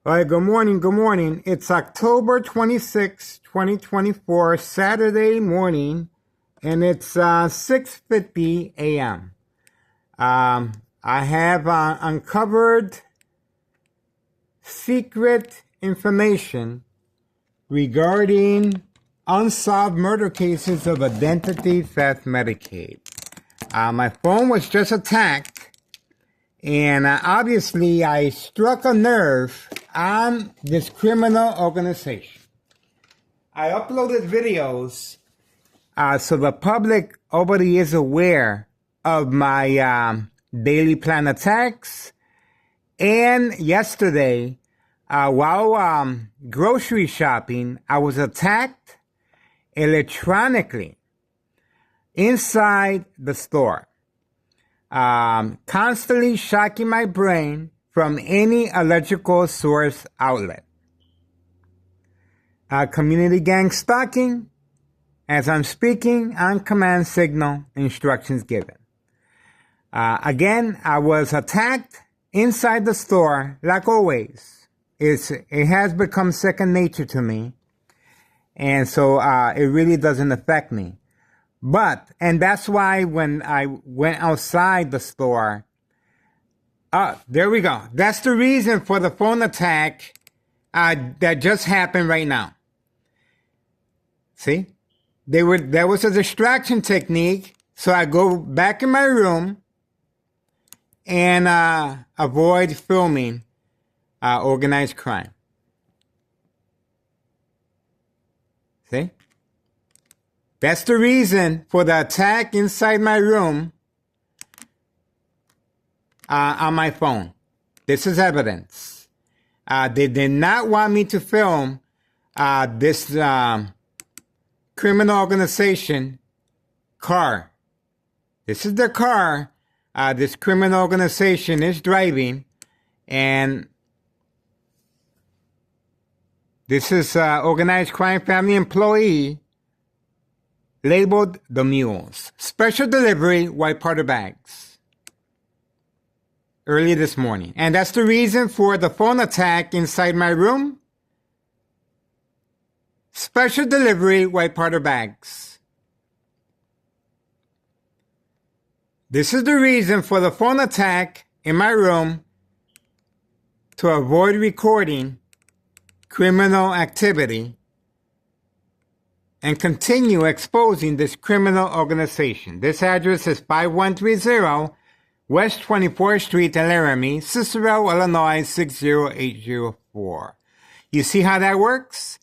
All right, good morning, good morning. It's October 26, 2024, Saturday morning, and it's 6:50 a.m. I have uncovered secret information regarding unsolved murder cases of identity theft Medicaid. My phone was just attacked, and obviously I struck a nerve on this criminal organization. I uploaded videos so the public already is aware of my daily plan attacks. And yesterday, while grocery shopping, I was attacked electronically inside the store, constantly shocking my brain from any electrical source outlet. Community gang stalking, as I'm speaking on command signal, instructions given. Again, I was attacked inside the store, like always. It has become second nature to me, and so it really doesn't affect me. And that's why when I went outside the store, there we go. That's the reason for the phone attack that just happened right now. See? There was a distraction technique, so I go back in my room and avoid filming organized crime. See? That's the reason for the attack inside my room on my phone. This is evidence. They did not want me to film this criminal organization car. This is the car this criminal organization is driving, and this is organized crime family employee labeled the Mules. Special delivery, white powder bags. Early this morning. And that's the reason for the phone attack inside my room. Special delivery, white powder bags. This is the reason for the phone attack in my room, to avoid recording criminal activity and continue exposing this criminal organization. This address is 5130 West 24th Street in Laramie, Cicero, Illinois 60804. You see how that works?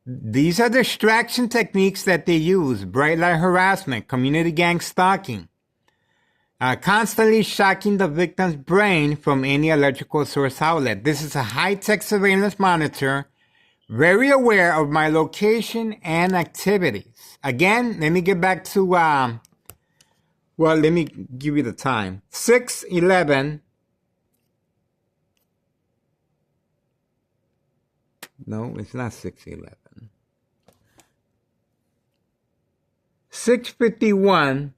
These are distraction techniques that they use: bright light harassment, community gang stalking, constantly shocking the victim's brain from any electrical source outlet. This is a high-tech surveillance monitor, very aware of my location and activities. Again, let me get back to, let me give you the time. 6:11. No, it's not 6:11. 6:51.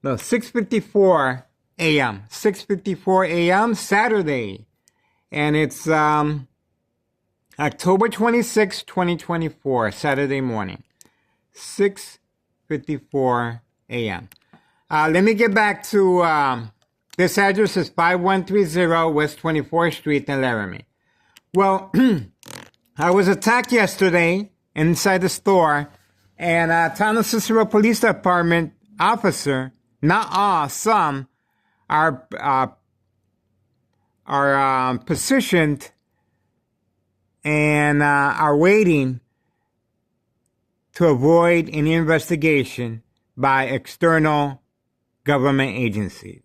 No, 6:54 a.m. 6:54 a.m. Saturday. And it's October 26, 2024, Saturday morning. 6:54 a.m. Let me get back to this address is 5130 West 24th Street in Laramie. Well, I was attacked yesterday inside the store, and Town of Cicero Police Department officer, not all, some, are positioned and are waiting to avoid any investigation by external government agencies.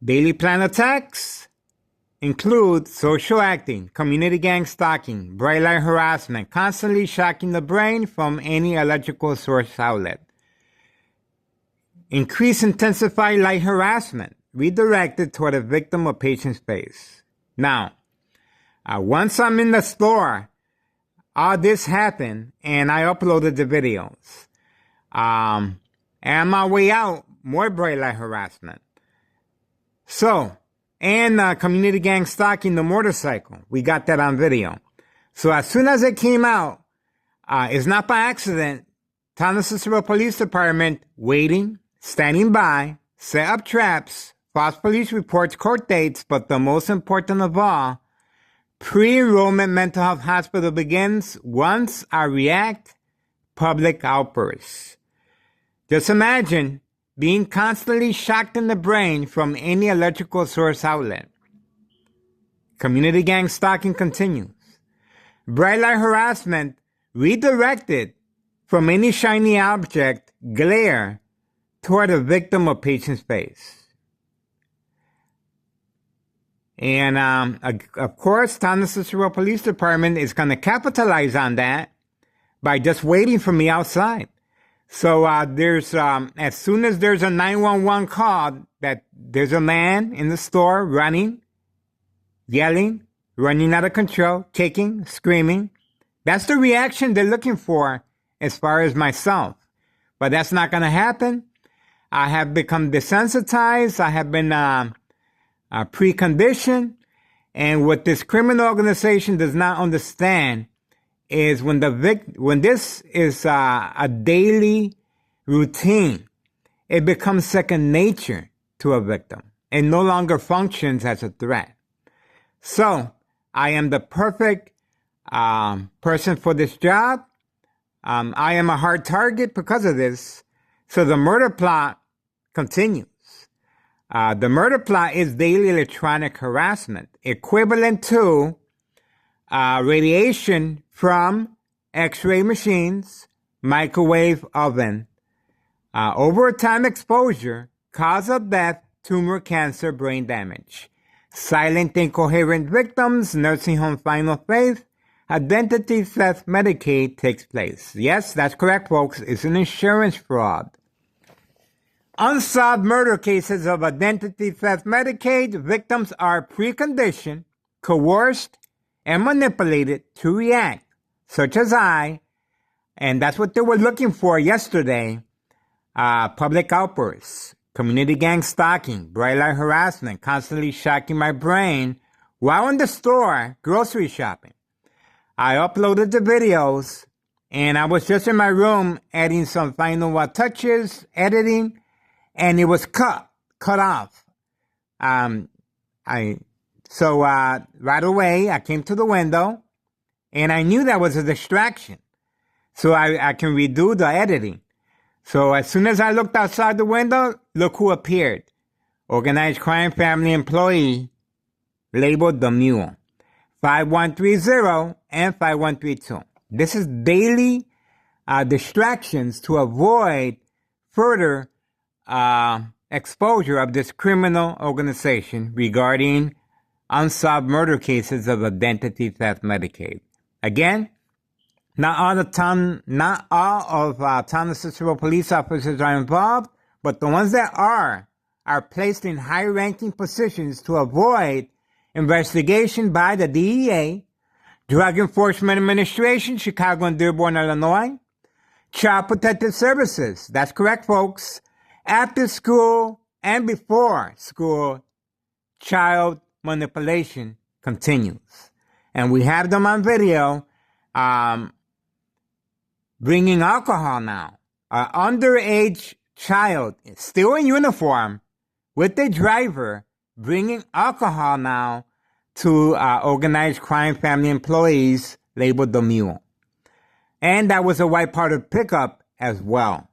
Daily plan attacks include social acting, community gang stalking, bright light harassment, constantly shocking the brain from any electrical source outlet. Increase intensify light harassment, redirected toward a victim or patient's face. Now, once I'm in the store, all this happened, and I uploaded the videos. And on my way out, more bright light harassment. So, and community gang stalking the motorcycle. We got that on video. So as soon as it came out, it's not by accident. Town of Cicero Police Department waiting, standing by, set up traps, false police reports, court dates, but the most important of all, pre-enrollment mental health hospital begins once I react, public outbursts. Just imagine being constantly shocked in the brain from any electrical source outlet. Community gang stalking continues. Bright light harassment redirected from any shiny object, glare toward a victim or patient's face. And, of course, Town of Cicero Police Department is going to capitalize on that by just waiting for me outside. So, there's, as soon as there's a 911 call that there's a man in the store running, yelling, running out of control, kicking, screaming. That's the reaction they're looking for as far as myself. But that's not going to happen. I have become desensitized. I have been preconditioned. And what this criminal organization does not understand is when this is a daily routine, it becomes second nature to a victim. It no longer functions as a threat. So, I am the perfect person for this job. I am a hard target because of this. So the murder plot continues. The murder plot is daily electronic harassment, equivalent to radiation from X-ray machines, microwave oven, overtime exposure, cause of death, tumor, cancer, brain damage. Silent, incoherent victims, nursing home final phase, identity theft, Medicaid takes place. Yes, that's correct, folks. It's an insurance fraud. Unsolved murder cases of identity theft, Medicaid, victims are preconditioned, coerced, and manipulated to react, such as and that's what they were looking for yesterday, public outbursts. Community gang stalking, bright light harassment, constantly shocking my brain while in the store grocery shopping. I uploaded the videos and I was just in my room adding some final touches, editing, and it was cut off. Right away I came to the window and I knew that was a distraction. So I can redo the editing. So as soon as I looked outside the window, look who appeared. Organized crime family employee labeled the Mule. 5130 and 5132. This is daily distractions to avoid further exposure of this criminal organization regarding unsolved murder cases of identity theft Medicaid. Again, not all of Town of Cicero police officers are involved, but the ones that are placed in high-ranking positions to avoid investigation by the DEA, Drug Enforcement Administration, Chicago and Dearborn, Illinois, Child Protective Services. That's correct, folks. After school and before school, child manipulation continues. And we have them on video. Bringing alcohol now. An underage child, still in uniform, with a driver, bringing alcohol now to organized crime family employees labeled the Mule. And that was a white powder pickup as well.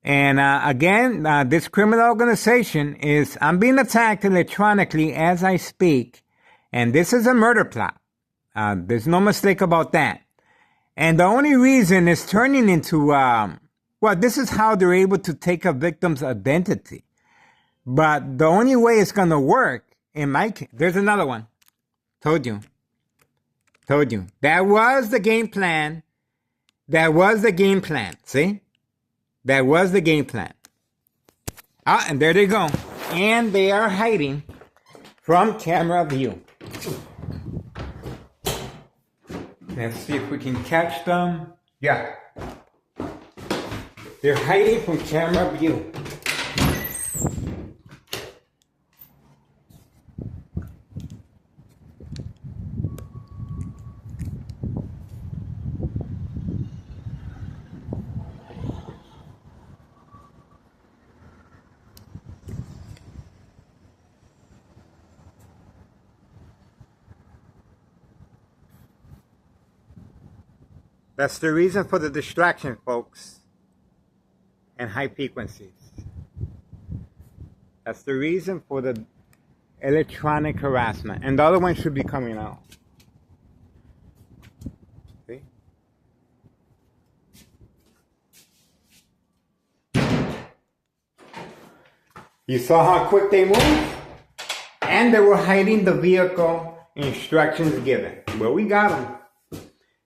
And again, this criminal organization I'm being attacked electronically as I speak. And this is a murder plot. There's no mistake about that. And the only reason it's turning into, this is how they're able to take a victim's identity. But the only way it's going to work, in my case, there's another one. Told you. That was the game plan. See? That was the game plan. And there they go. And they are hiding from camera view. Let's see if we can catch them. Yeah. They're hiding from camera view. That's the reason for the distraction, folks, and high frequencies. That's the reason for the electronic harassment. And the other one should be coming out. See? You saw how quick they moved? And they were hiding the vehicle instructions given. Well, we got them.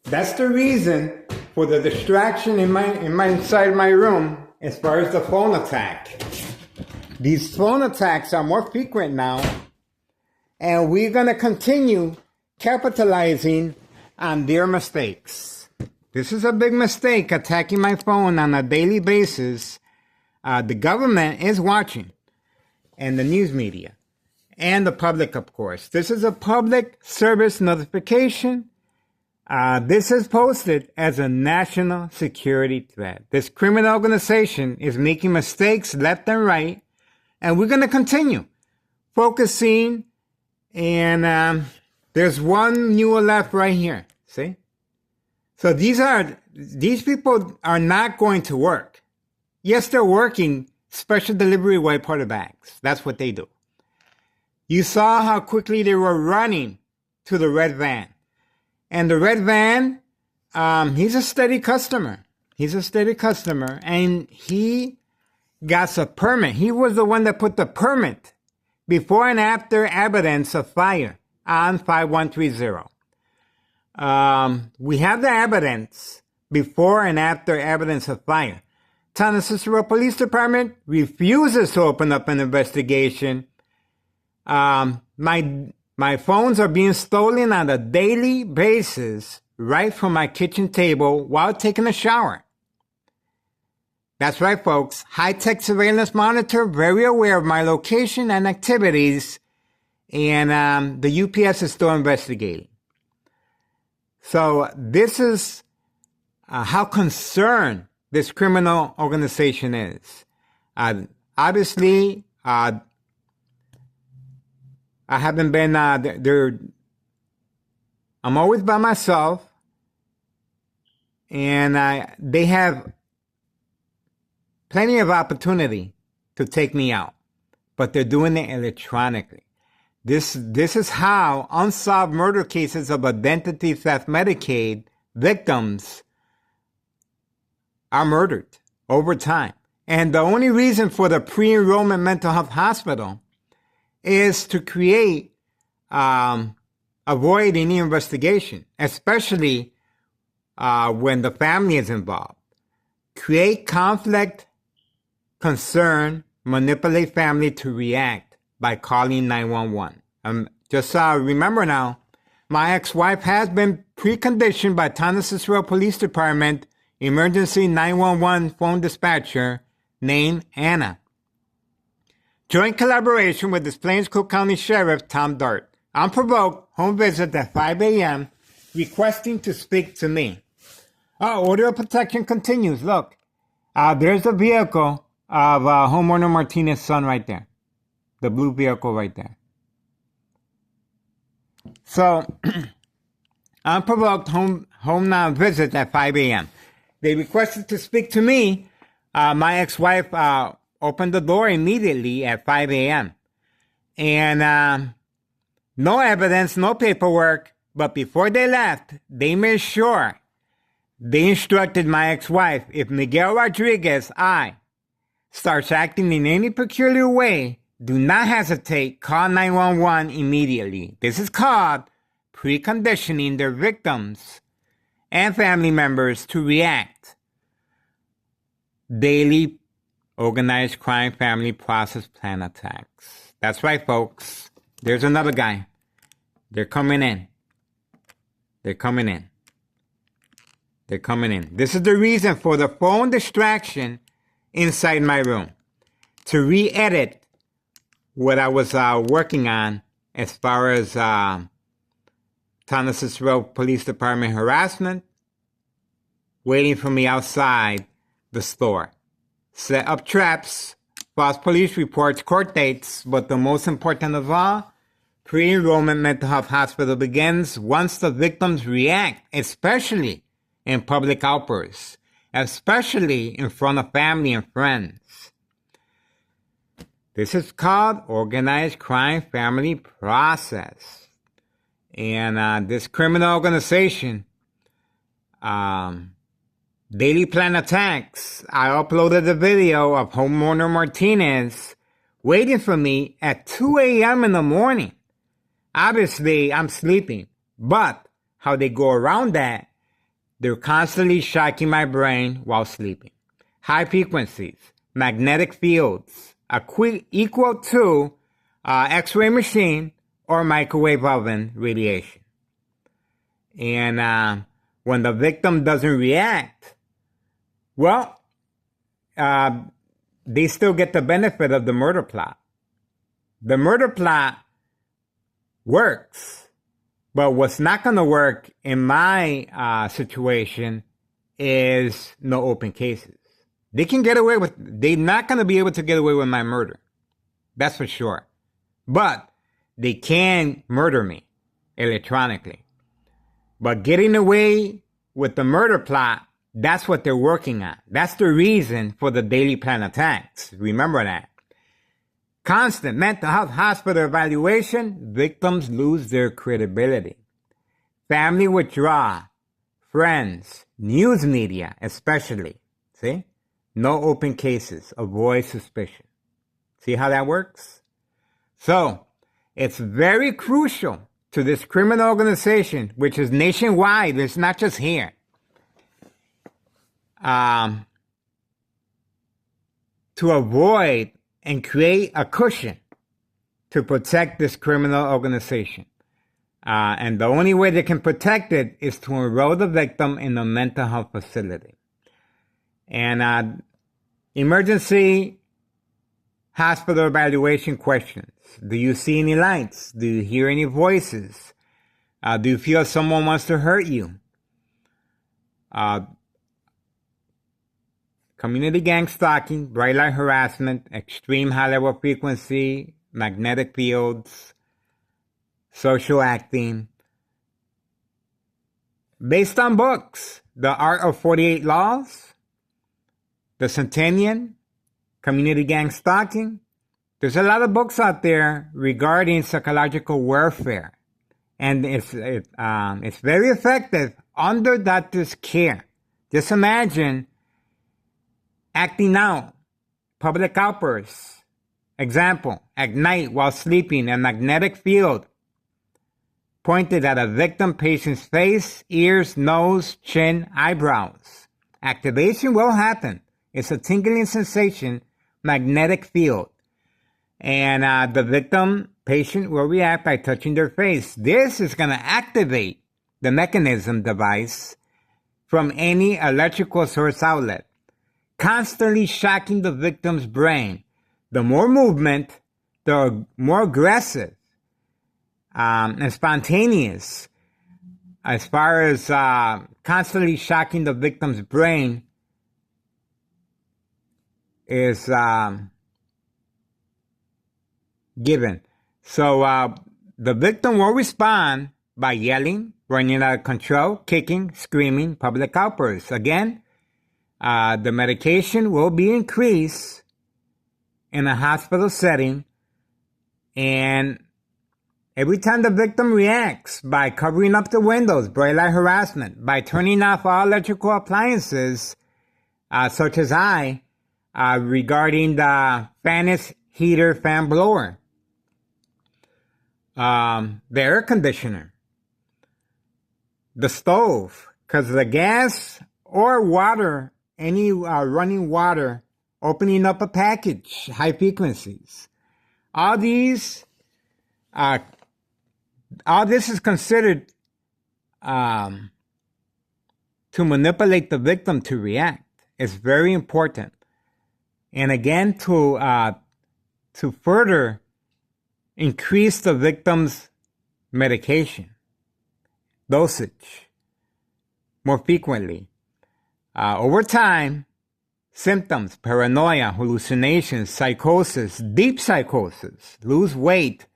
That's the reason for the distraction in my inside my room as far as the phone attack. These phone attacks are more frequent now, and we're going to continue capitalizing on their mistakes. This is a big mistake, attacking my phone on a daily basis. The government is watching, and the news media, and the public, of course. This is a public service notification. This is posted as a national security threat. This criminal organization is making mistakes left and right, and we're going to continue focusing. And there's one new left right here. See? So these people are not going to work. Yes, they're working special delivery white powder bags. That's what they do. You saw how quickly they were running to the red van. And the red van, he's a steady customer. He's a steady customer, and he got a permit. He was the one that put the permit before and after evidence of fire on 5130. We have the evidence before and after evidence of fire. Town Cicero Police Department refuses to open up an investigation. My phones are being stolen on a daily basis right from my kitchen table while taking a shower. That's right, folks. High-tech surveillance monitor, very aware of my location and activities, and the UPS is still investigating. So this is how concerned this criminal organization is. Obviously, I haven't been there. I'm always by myself, and they have plenty of opportunity to take me out, but they're doing it electronically. This is how unsolved murder cases of identity theft Medicaid victims are murdered over time. And the only reason for the pre-enrollment mental health hospital is to avoid any investigation, especially when the family is involved. Create conflict, concern, manipulate family to react by calling 911. Just remember now, my ex-wife has been preconditioned by Town Cicero Police Department emergency 911 phone dispatcher named Anna. Joint collaboration with the Plains Cook County Sheriff Tom Dart. Unprovoked home visit at 5 a.m. requesting to speak to me. Order of protection continues. Look, there's a vehicle of homeowner Martinez's son right there. The blue vehicle right there. So, unprovoked home visit at 5 a.m. They requested to speak to me. My ex-wife opened the door immediately at 5 a.m. And no evidence, no paperwork. But before they left, they made sure they instructed my ex-wife, if Miguel Rodriguez, starts acting in any peculiar way, do not hesitate, call 911 immediately. This is called preconditioning their victims and family members to react. Daily organized crime family process plan attacks. That's right, folks. There's another guy. They're coming in. They're coming in. They're coming in. This is the reason for the phone distraction inside my room. To re-edit what I was working on as far as Town Cicero Police Department harassment, waiting for me outside the store. Set up traps, false police reports, court dates, but the most important of all, pre-enrollment mental health hospital begins once the victims react, especially in public outbursts, especially in front of family and friends. This is called organized crime family process. And this criminal organization, Daily Plan Attacks, I uploaded a video of homeowner Martinez waiting for me at 2 a.m. in the morning. Obviously, I'm sleeping, but how they go around that, they're constantly shocking my brain while sleeping. High frequencies, magnetic fields, equal to X-ray machine or microwave oven radiation. And when the victim doesn't react, well, they still get the benefit of the murder plot. The murder plot works, but what's not going to work in my situation is no open cases. They can get away with, they're not going to be able to get away with my murder. That's for sure. But they can murder me electronically. But getting away with the murder plot, that's what they're working on. That's the reason for the Daily Plan attacks. Remember that. Constant mental health hospital evaluation, victims lose their credibility. Family withdraw, friends, news media especially. See? No open cases, avoid suspicion. See how that works? So, it's very crucial to this criminal organization, which is nationwide, it's not just here, to avoid and create a cushion to protect this criminal organization. And the only way they can protect it is to enroll the victim in a mental health facility. And emergency hospital evaluation questions. Do you see any lights? Do you hear any voices? Do you feel someone wants to hurt you? Community gang stalking, bright light harassment, extreme high level frequency, magnetic fields, social acting. Based on books, The Art of 48 Laws, The Centennial, Community Gang Stalking. There's a lot of books out there regarding psychological warfare. And it's very effective under doctor's care. Just imagine acting out, public outbursts. Example, at night while sleeping, a magnetic field pointed at a victim patient's face, ears, nose, chin, eyebrows. Activation will happen. It's a tingling sensation, magnetic field. And the victim patient will react by touching their face. This is going to activate the mechanism device from any electrical source outlet, constantly shocking the victim's brain. The more movement, the more aggressive and spontaneous as far as constantly shocking the victim's brain is given. So the victim will respond by yelling, running out of control, kicking, screaming, public outbursts. Again, the medication will be increased in a hospital setting, and every time the victim reacts by covering up the windows, bright light harassment, by turning off all electrical appliances, such as regarding the furnace, heater, fan blower, the air conditioner, the stove, because the gas or water, any running water, opening up a package, high frequencies. All this is considered to manipulate the victim to react. It's very important. And again, to further increase the victim's medication dosage more frequently. Over time, symptoms, paranoia, hallucinations, psychosis, deep psychosis, lose weight,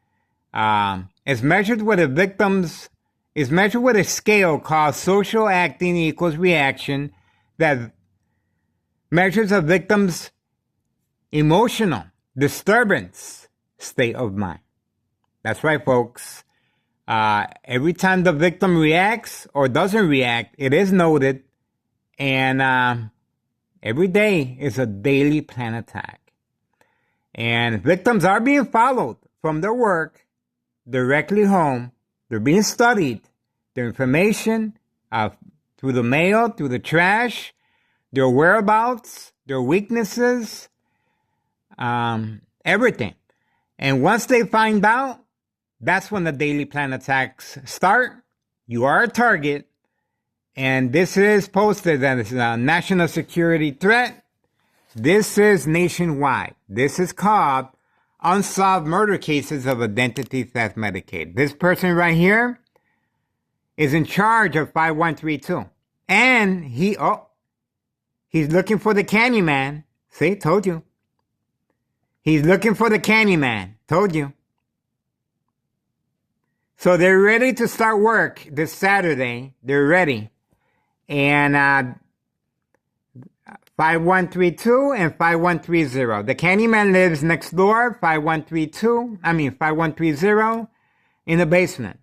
is measured with a victim's is measured with a scale called social acting equals reaction that measures a victim's emotional disturbance state of mind. That's right, folks. Every time the victim reacts or doesn't react, it is noted, and every day is a daily plan attack. And victims are being followed from their work directly home. They're being studied. Their information through the mail, through the trash, their whereabouts, their weaknesses, everything. And once they find out, that's when the daily plan attacks start. You are a target. And this is posted as a national security threat. This is nationwide. This is called Unsolved Murder Cases of Identity Theft Medicaid. This person right here is in charge of 5132. And he's looking for the Candyman. See, told you. He's looking for the Candyman. Told you. So they're ready to start work this Saturday. They're ready. And 5132 and 5130. The Candyman lives next door, 5130 in the basement.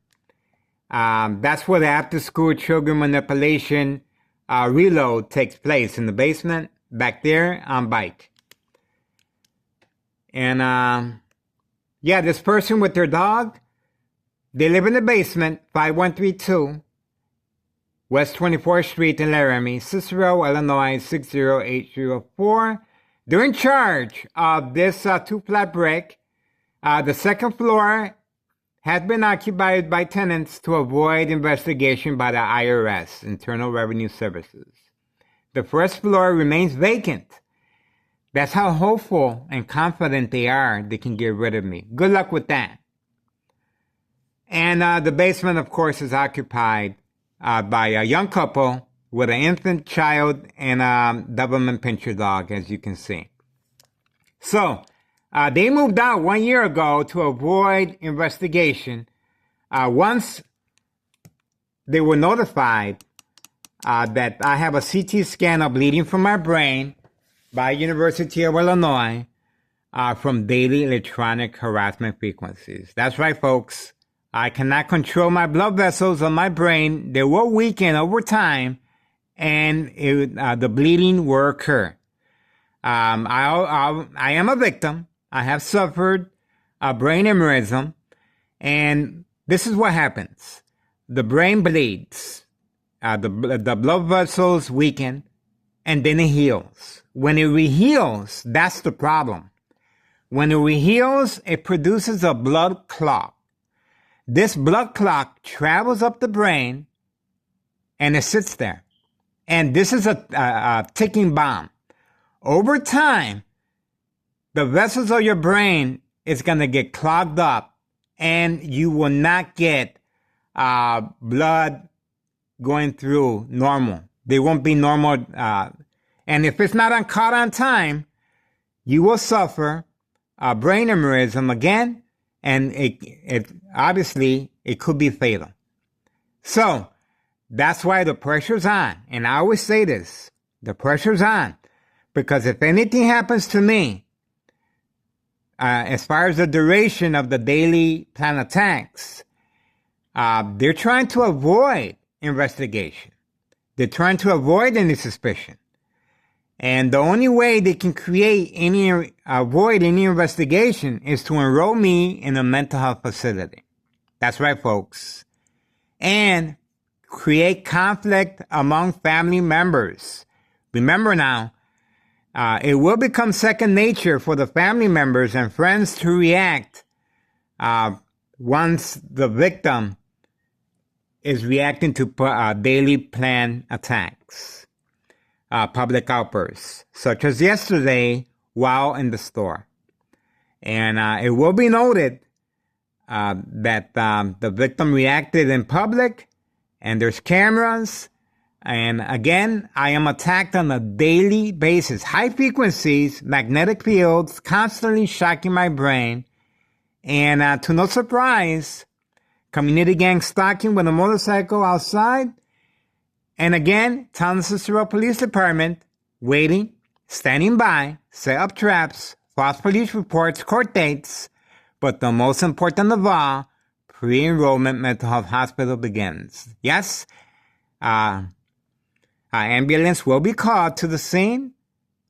That's where the after-school children manipulation reload takes place, in the basement, back there on bike. And yeah, this person with their dog, they live in the basement, 5132. West 24th Street in Laramie, Cicero, Illinois, 60804. They're in charge of this two-flat brick. The second floor has been occupied by tenants to avoid investigation by the IRS, Internal Revenue Services. The first floor remains vacant. That's how hopeful and confident they are they can get rid of me. Good luck with that. And the basement, of course, is occupied by a young couple with an infant child and a Doberman Pinscher dog, as you can see. So, they moved out 1 year ago to avoid investigation. Once they were notified that I have a CT scan of bleeding from my brain by University of Illinois from daily electronic harassment frequencies. That's right, folks. I cannot control my blood vessels on my brain. They will weaken over time, and the bleeding will occur. I am a victim. I have suffered a brain aneurysm, and this is what happens. The brain bleeds. The blood vessels weaken, and then it heals. When it reheals, that's the problem. When it reheals, it produces a blood clot. This blood clot travels up the brain, and it sits there. And this is a ticking bomb. Over time, the vessels of your brain is going to get clogged up, and you will not get blood going through normal. They won't be normal. And if it's not caught on time, you will suffer a brain aneurysm again, and it obviously, it could be fatal. So, that's why the pressure's on. And I always say this, the pressure's on. Because if anything happens to me, as far as the duration of the daily plan attacks, they're trying to avoid investigation. They're trying to avoid any suspicion. And the only way they can avoid any investigation is to enroll me in a mental health facility. That's right, folks. And create conflict among family members. Remember now, it will become second nature for the family members and friends to react once the victim is reacting to daily plan attacks. Public outbursts, such as yesterday while in the store. And it will be noted that the victim reacted in public, and there's cameras. And again, I am attacked on a daily basis. High frequencies, magnetic fields, constantly shocking my brain. And to no surprise, community gang stalking with a motorcycle outside. And again, Town Cicero Police Department, waiting, standing by, set up traps, false police reports, court dates. But the most important of all, pre-enrollment mental health hospital begins. Yes, an ambulance will be called to the scene,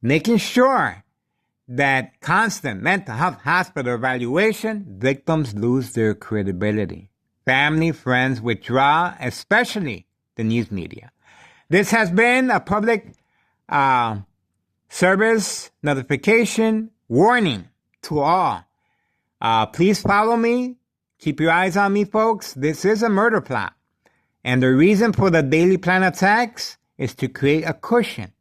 making sure that constant mental health hospital evaluation, victims lose their credibility. Family, friends withdraw, especially the news media. This has been a public service notification warning to all. Please follow me. Keep your eyes on me, folks. This is a murder plot. And the reason for the daily plan attacks is to create a cushion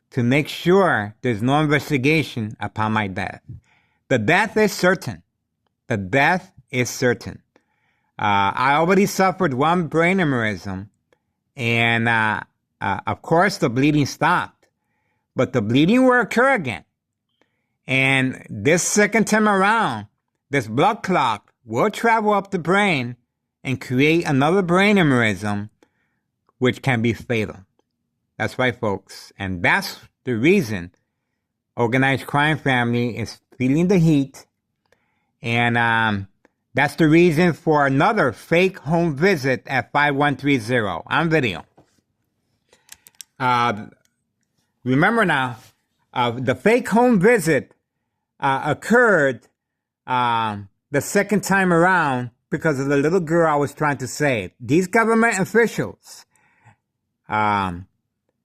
to make sure there's no investigation upon my death. The death is certain. The death is certain. I already suffered one brain aneurysm, and of course the bleeding stopped. But the bleeding will occur again. And this second time around, this blood clot will travel up the brain and create another brain aneurysm, which can be fatal. That's right, folks. And that's the reason organized crime family is feeling the heat. And that's the reason for another fake home visit at 5130 on video. Remember now, the fake home visit occurred the second time around because of the little girl I was trying to save. These government officials,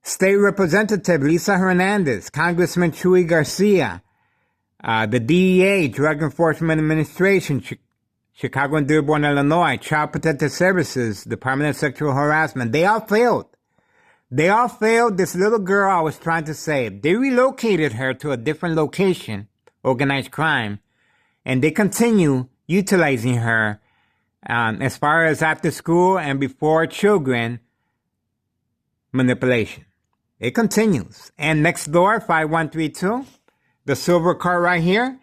State Representative Lisa Hernandez, Congressman Chuy Garcia, the DEA, Drug Enforcement Administration, Chicago and Dearborn, Illinois, Child Protective Services, Department of Sexual Harassment, they all failed. They all failed this little girl I was trying to save. They relocated her to a different location, organized crime, and they continue utilizing her as far as after school and before children manipulation. It continues. And next door, 5132, the silver car right here,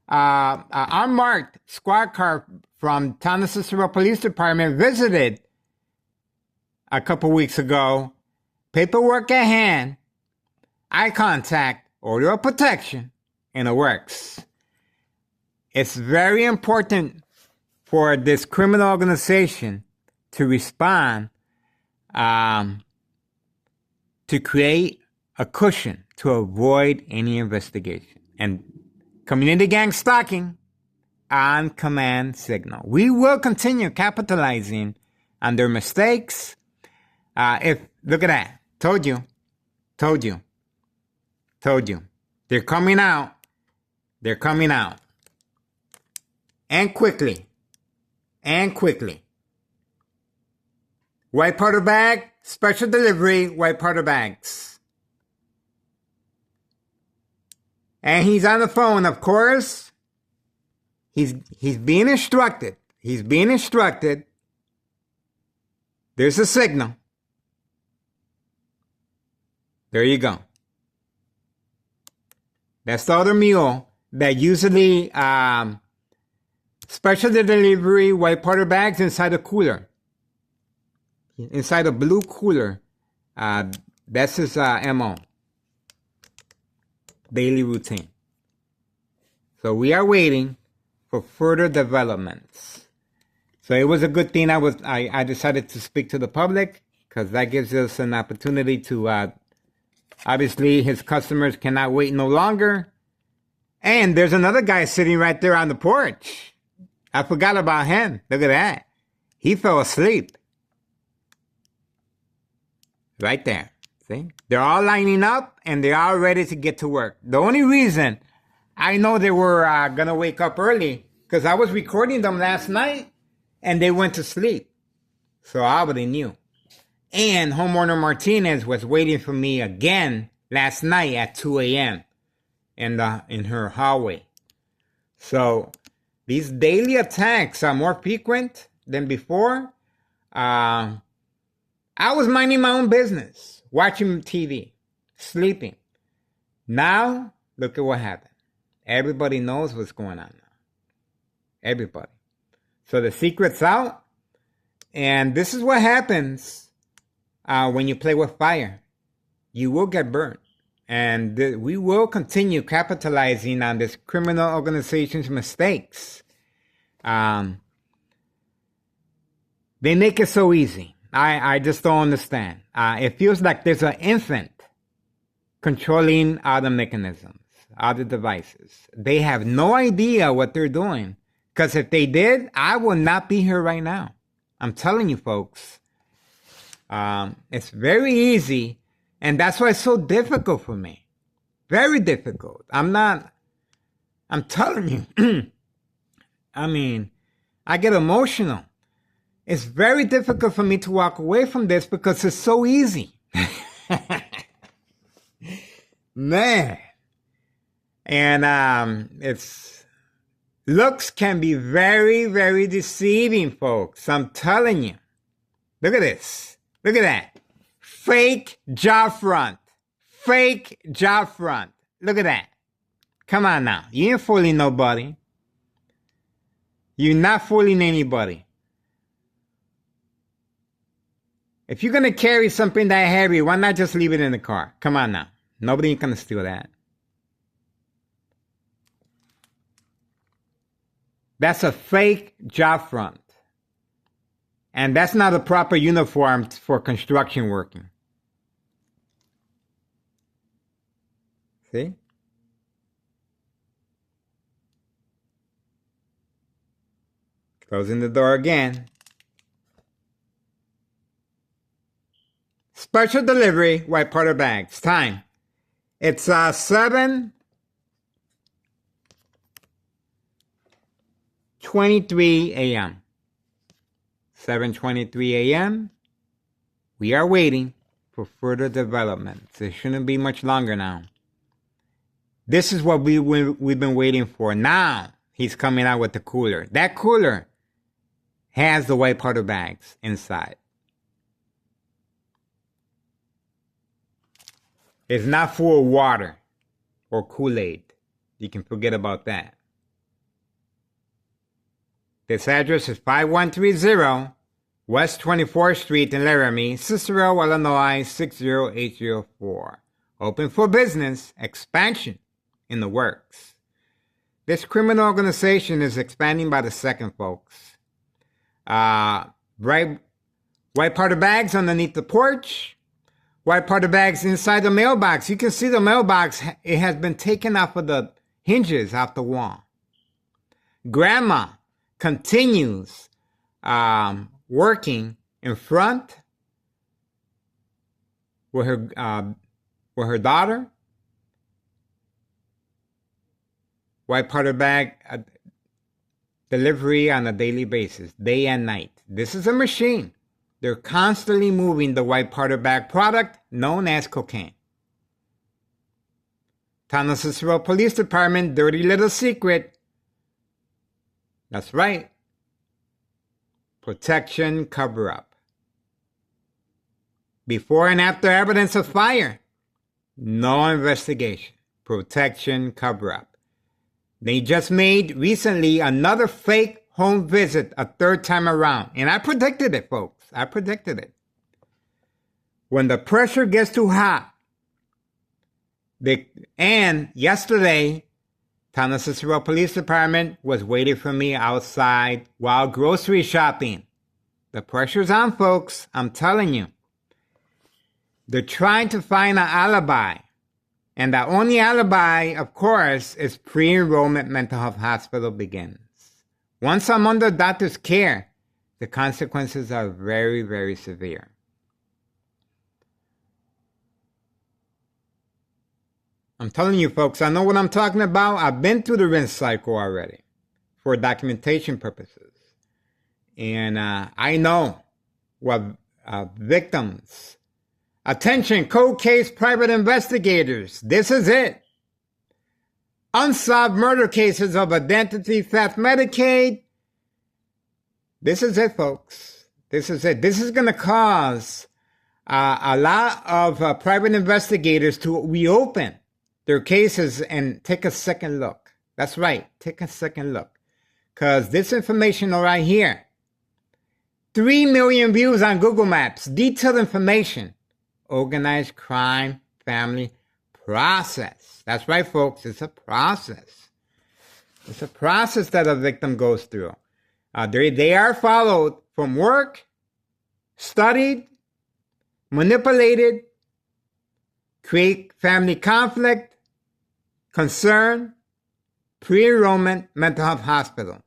unmarked squad car from Town Cicero Police Department visited a couple weeks ago. Paperwork at hand, eye contact, order of protection, and it works. It's very important for this criminal organization to respond, to create a cushion to avoid any investigation. And community gang stalking on command signal. We will continue capitalizing on their mistakes. Look at that. Told you. They're coming out. And quickly. White powder bag, special delivery, white powder bags. And he's on the phone, of course. He's being instructed. There's a signal. There you go. That's the other mule that usually special delivery white powder bags inside a cooler. Inside a blue cooler. That's his MO. Daily routine. So we are waiting for further developments. So it was a good thing I decided to speak to the public, because that gives us an opportunity to obviously his customers cannot wait no longer. And there's another guy sitting right there on the porch. I forgot about him. Look at that. He fell asleep. Right there. See? They're all lining up and they're all ready to get to work. The only reason I know they were going to wake up early, because I was recording them last night and they went to sleep. So I already knew. And homeowner Martinez was waiting for me again last night at 2 a.m. in her hallway. So these daily attacks are more frequent than before. I was minding my own business, watching TV, sleeping. Now, look at what happened. Everybody knows what's going on now. Everybody. So the secret's out. And this is what happens when you play with fire. You will get burnt. And we will continue capitalizing on this criminal organization's mistakes. They make it so easy. I just don't understand. It feels like there's an infant controlling other mechanisms, other devices. They have no idea what they're doing. Because if they did, I would not be here right now. I'm telling you, folks. It's very easy. And that's why it's so difficult for me. Very difficult. I'm telling you. I mean, I get emotional. It's very difficult for me to walk away from this because it's so easy. Man. And looks can be very, very deceiving, folks. I'm telling you. Look at this. Look at that. Fake job front. Fake job front. Look at that. Come on now. You ain't fooling nobody. You're not fooling anybody. If you're going to carry something that heavy, why not just leave it in the car? Come on now. Nobody can steal that. That's a fake job front. And that's not a proper uniform for construction working. See? Closing the door again. Special delivery, white powder bags. Time. It's 7:23 a.m. 7:23 a.m. We are waiting for further developments. It shouldn't be much longer now. This is what we've been waiting for. Now he's coming out with the cooler. That cooler has the white powder bags inside. It's not full of water or Kool-Aid. You can forget about that. This address is 5130 West 24th Street in Laramie, Cicero, Illinois 60804. Open for business, expansion in the works. This criminal organization is expanding by the second, folks. White powder bags underneath the porch. White powder bags inside the mailbox. You can see the mailbox, it has been taken off of the hinges off the wall. Grandma continues working in front with her daughter. White powder bag delivery on a daily basis, day and night. This is a machine. They're constantly moving the white powder bag product known as cocaine. Town of Cicero Police Department, dirty little secret. That's right. Protection cover-up. Before and after evidence of fire, no investigation. Protection cover-up. They just made recently another fake home visit a third time around. And I predicted it, folks. I predicted it. When the pressure gets too hot, and yesterday, Town of Cicero Police Department was waiting for me outside while grocery shopping. The pressure's on, folks. I'm telling you. They're trying to find an alibi. And the only alibi, of course, is pre-enrollment mental health hospital begins. Once I'm under doctor's care, the consequences are very, very severe. I'm telling you, folks, I know what I'm talking about. I've been through the rinse cycle already for documentation purposes. And I know what victims... Attention, cold case private investigators. This is it. Unsolved murder cases of identity theft Medicaid. This is it, folks. This is it. This is going to cause a lot of private investigators to reopen their cases and take a second look. That's right. Take a second look. Because this information right here 3 million views on Google Maps. Detailed information. Organized crime family process. That's right, folks. It's a process. It's a process that a victim goes through. They are followed from work, studied, manipulated, create family conflict, concern, pre-enrollment mental health hospital.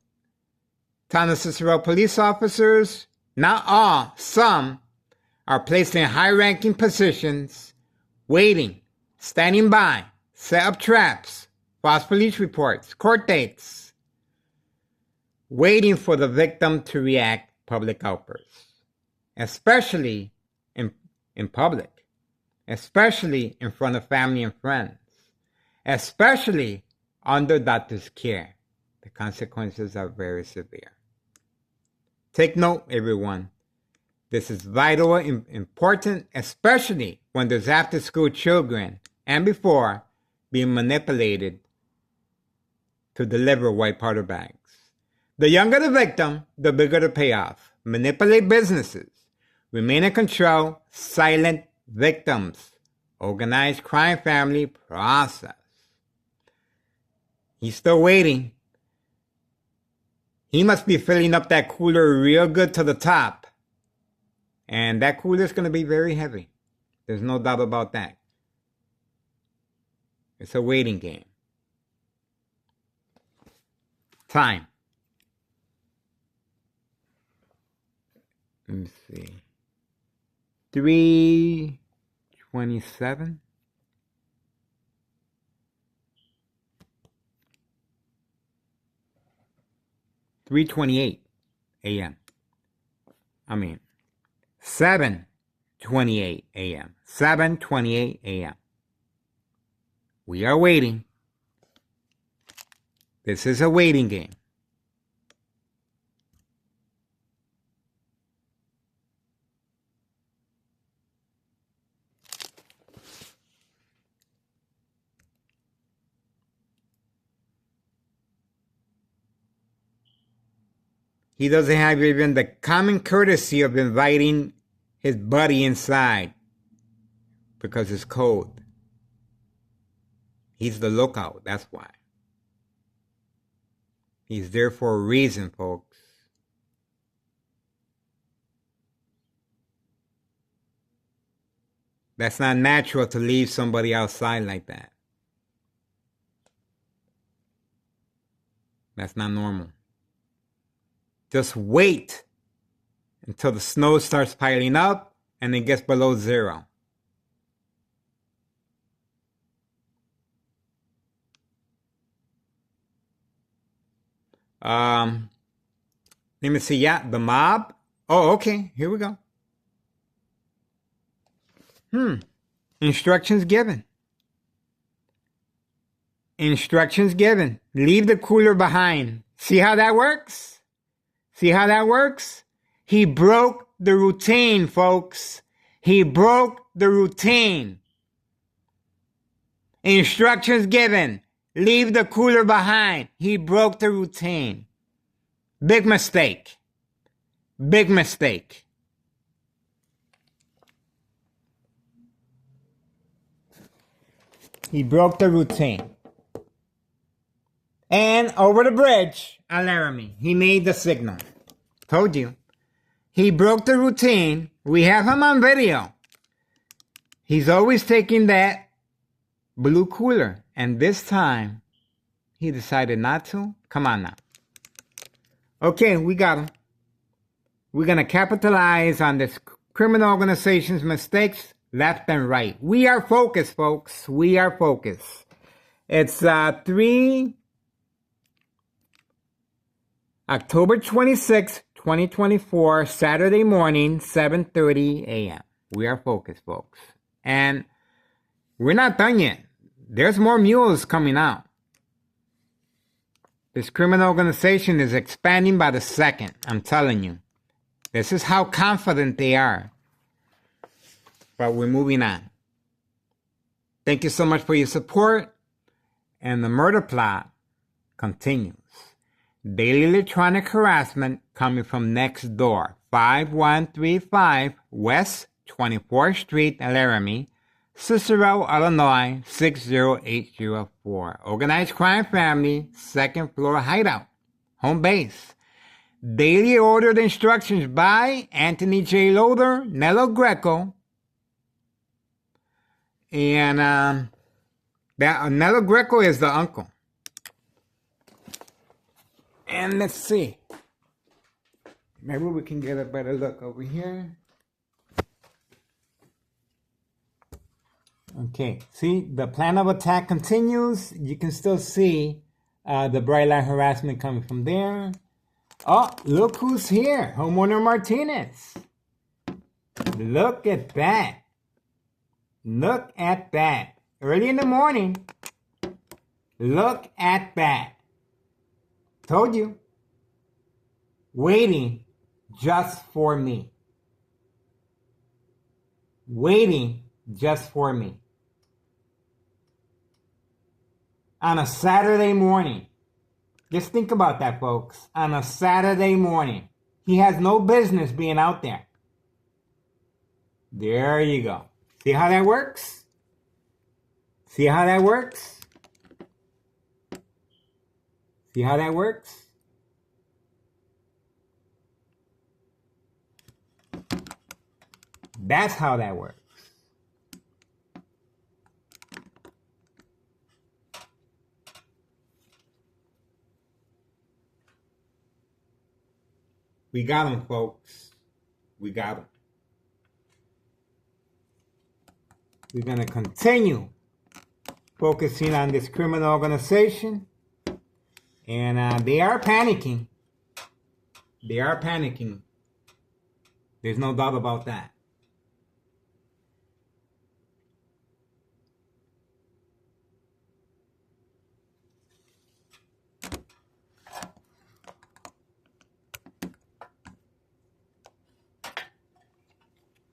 Town of Cicero police officers, not all, some, are placed in high-ranking positions, waiting, standing by, set up traps, false police reports, court dates, waiting for the victim to react public outbursts, especially in public, especially in front of family and friends, especially under doctor's care. The consequences are very severe. Take note, everyone. This is vital and important, especially when there's after-school children and before being manipulated to deliver white powder bags. The younger the victim, the bigger the payoff. Manipulate businesses. Remain in control. Silent victims. Organized crime family process. He's still waiting. He must be filling up that cooler real good to the top. And that cooler is going to be very heavy. There's no doubt about that. It's a waiting game. Time. Let me see. 3:27. 3:28 a.m. 7:28 a.m. 7:28 a.m. We are waiting. This is a waiting game. He doesn't have even the common courtesy of inviting his buddy inside because it's cold. He's the lookout, that's why. He's there for a reason, folks. That's not natural to leave somebody outside like that. That's not normal. Just wait until the snow starts piling up and it gets below 0. Let me see. Yeah, the mob. Oh, okay. Here we go. Instructions given. Instructions given. Leave the cooler behind. See how that works? See how that works? He broke the routine, folks. He broke the routine. Instructions given. Leave the cooler behind. He broke the routine. Big mistake. Big mistake. He broke the routine. And over the bridge at Laramie, he made the signal. Told you. He broke the routine. We have him on video. He's always taking that blue cooler. And this time, he decided not to. Come on now. Okay, we got him. We're going to capitalize on this criminal organization's mistakes left and right. We are focused, folks. We are focused. It's October 26, 2024, Saturday morning, 7:30 a.m. We are focused, folks. And we're not done yet. There's more mules coming out. This criminal organization is expanding by the second, I'm telling you. This is how confident they are. But we're moving on. Thank you so much for your support. And the murder plot continues. Daily electronic harassment coming from next door. w24st West 24th Street, Laramie, Cicero, Illinois 60804. Organized crime family, second floor hideout, home base. Daily ordered instructions by Anthony J. Loader, Nello Greco, and that Nello Greco is the uncle. And let's see. Maybe we can get a better look over here. Okay, see, the plan of attack continues. You can still see the bright light harassment coming from there. Oh, look who's here, Homeowner Martinez. Look at that. Look at that. Early in the morning. Look at that. Told you. Waiting just for me. Waiting just for me. On a Saturday morning. Just think about that, folks. On a Saturday morning. He has no business being out there. There you go. See how that works? See how that works? See how that works? That's how that works. We got him, folks. We got him. We're going to continue focusing on this criminal organization. And they are panicking. They are panicking. There's no doubt about that.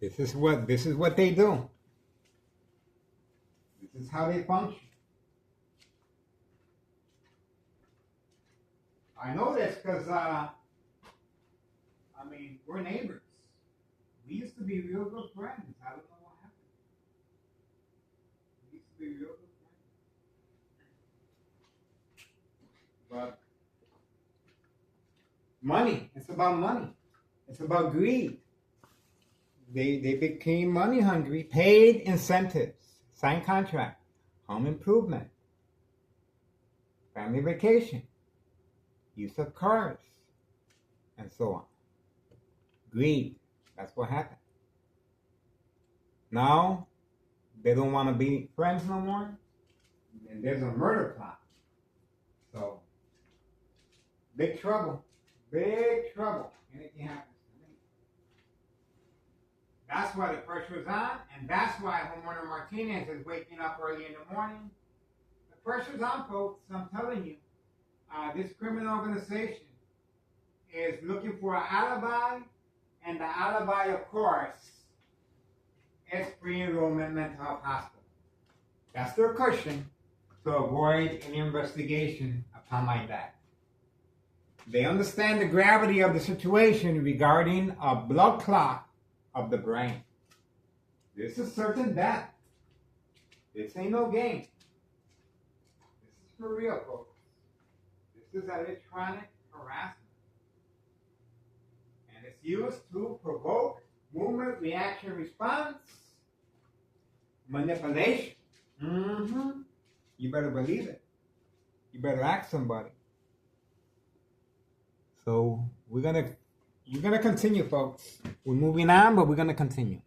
This is what they do. This is how they function. I know this because we're neighbors. We used to be real good friends. I don't know what happened. We used to be real good friends. But money. It's about money. It's about greed. They became money hungry, paid incentives, signed contract, home improvement, family vacation, use of cars, and so on. Greed. That's what happened. Now, they don't want to be friends no more, and there's a murder plot. So, big trouble. Big trouble. Anything happens. That's why the pressure's on, and that's why Homeowner Martinez is waking up early in the morning. The pressure's on, folks. I'm telling you. This criminal organization is looking for an alibi, and the alibi, of course, is pre-enrollment mental health hospital. That's their cushion to avoid an investigation upon my back. They understand the gravity of the situation regarding a blood clot of the brain. This is certain death. This ain't no game. This is for real, folks. This is electronic harassment. And it's used to provoke movement, reaction, response, manipulation. You better believe it. You better ask somebody. So we're gonna continue, folks. We're moving on, but we're going to continue.